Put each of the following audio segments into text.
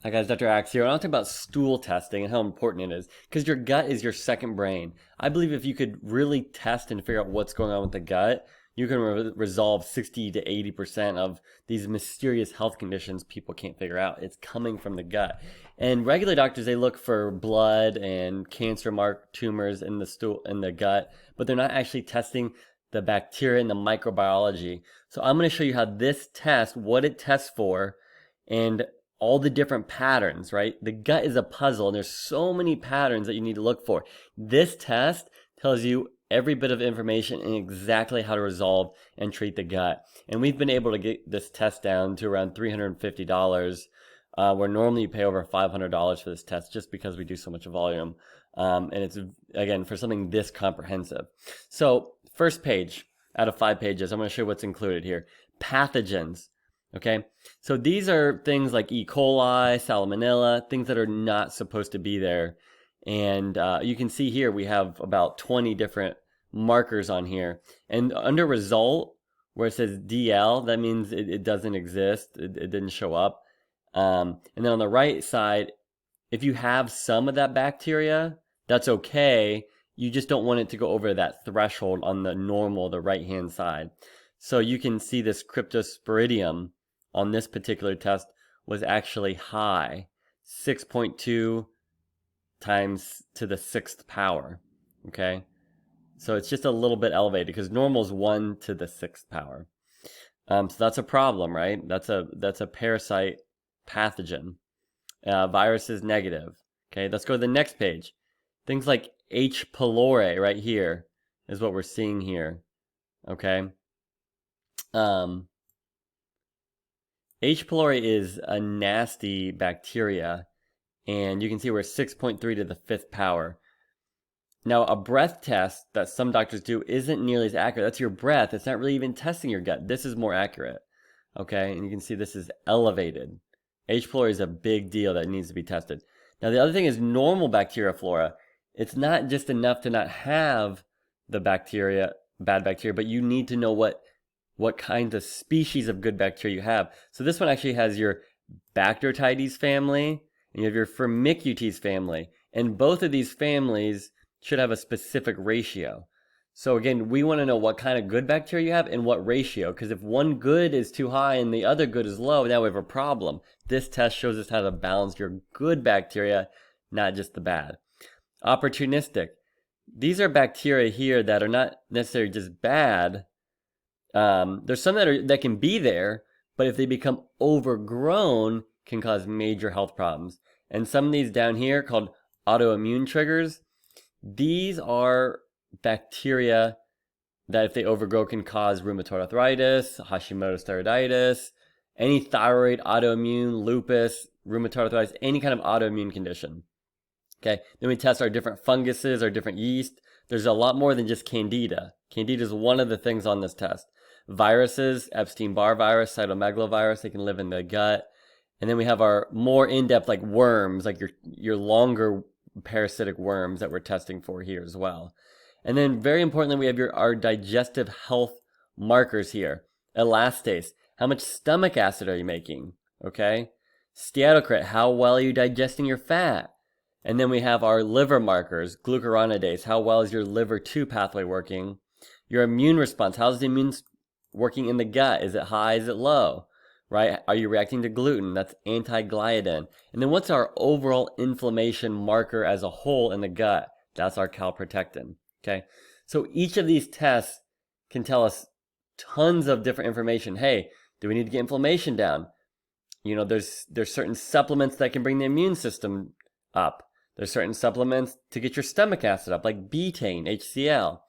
Hi guys, Dr. Axe here. I want to talk about stool testing and how important it is because your gut is your second brain. I believe if you could really test and figure out what's going on with the gut, you can resolve 60 to 80% of these mysterious health conditions people can't figure out. It's coming from the gut. And regular doctors, they look for blood and cancer mark tumors in the stool, in the gut, but they're not actually testing the bacteria and the microbiology. So I'm going to show you how this test, what it tests for, and all the different patterns, right? The gut is a puzzle, and there's so many patterns that you need to look for. This test tells you every bit of information and exactly how to resolve and treat the gut. And we've been able to get this test down to around $350, where normally you pay over $500 for this test just because we do so much volume. And it's, again, for something this comprehensive. So first page out of 5 pages, I'm going to show you what's included here. Pathogens. Okay, so these are things like E. coli, salmonella, things that are not supposed to be there. And you can see here we have about 20 different markers on here. And under result, where it says DL, that means it doesn't exist, it didn't show up. And then on the right side, if you have some of that bacteria, that's okay. You just don't want it to go over that threshold on the normal, the right-hand side. So you can see this Cryptosporidium on this particular test was actually high, 6.2 times to the 6th power, okay? So it's just a little bit elevated because normal is 1 to the 6th power. So that's a problem, right? That's a parasite pathogen. Virus is negative, okay? Let's go to the next page. Things like H. pylori right here is what we're seeing here, okay? H. pylori is a nasty bacteria, and you can see we're 6.3 to the 5th power. Now, a breath test that some doctors do isn't nearly as accurate. That's your breath. It's not really even testing your gut. This is more accurate, okay? And you can see this is elevated. H. pylori is a big deal that needs to be tested. Now, the other thing is normal bacterial flora. It's not just enough to not have the bacteria, bad bacteria, but you need to know what kinds of species of good bacteria you have. So this one actually has your Bacteroides family, and you have your Firmicutes family. And both of these families should have a specific ratio. So again, we want to know what kind of good bacteria you have and what ratio, because if one good is too high and the other good is low, now we have a problem. This test shows us how to balance your good bacteria, not just the bad. Opportunistic. These are bacteria here that are not necessarily just bad. There's some that can be there, but if they become overgrown, can cause major health problems. And some of these down here called autoimmune triggers, these are bacteria that if they overgrow can cause rheumatoid arthritis, Hashimoto's thyroiditis, any thyroid, autoimmune, lupus, rheumatoid arthritis, any kind of autoimmune condition. Okay, then we test our different funguses, our different yeast. There's a lot more than just Candida. Candida is one of the things on this test. Viruses, Epstein-Barr virus, cytomegalovirus, they can live in the gut. And then we have our more in-depth like worms, like your longer parasitic worms that we're testing for here as well. And then very importantly, we have our digestive health markers here. Elastase, how much stomach acid are you making? Okay. Steatocrit, how well are you digesting your fat? And then we have our liver markers, glucuronidase, how well is your liver 2 pathway working? Your immune response, how's the immune working in the gut? Is it high? Is it low? Right? Are you reacting to gluten? That's anti-gliadin. And then what's our overall inflammation marker as a whole in the gut? That's our calprotectin. Okay? So each of these tests can tell us tons of different information. Hey, do we need to get inflammation down? You know, there's certain supplements that can bring the immune system up. There's certain supplements to get your stomach acid up, like betaine, HCl.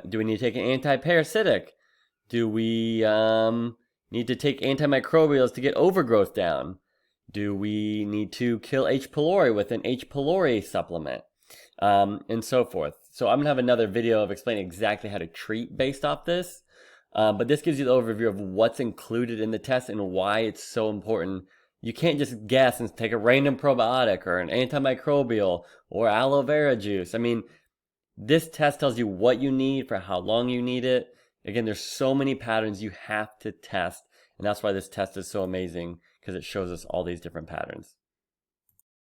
Do we need to take an anti-parasitic? Do we need to take antimicrobials to get overgrowth down? Do we need to kill H. pylori with an H. pylori supplement? And so forth. So I'm going to have another video of explaining exactly how to treat based off this. But this gives you the overview of what's included in the test and why it's so important. You can't just guess and take a random probiotic or an antimicrobial or aloe vera juice. I mean, this test tells you what you need for how long you need it. Again, there's so many patterns you have to test, and that's why this test is so amazing. because it shows us all these different patterns.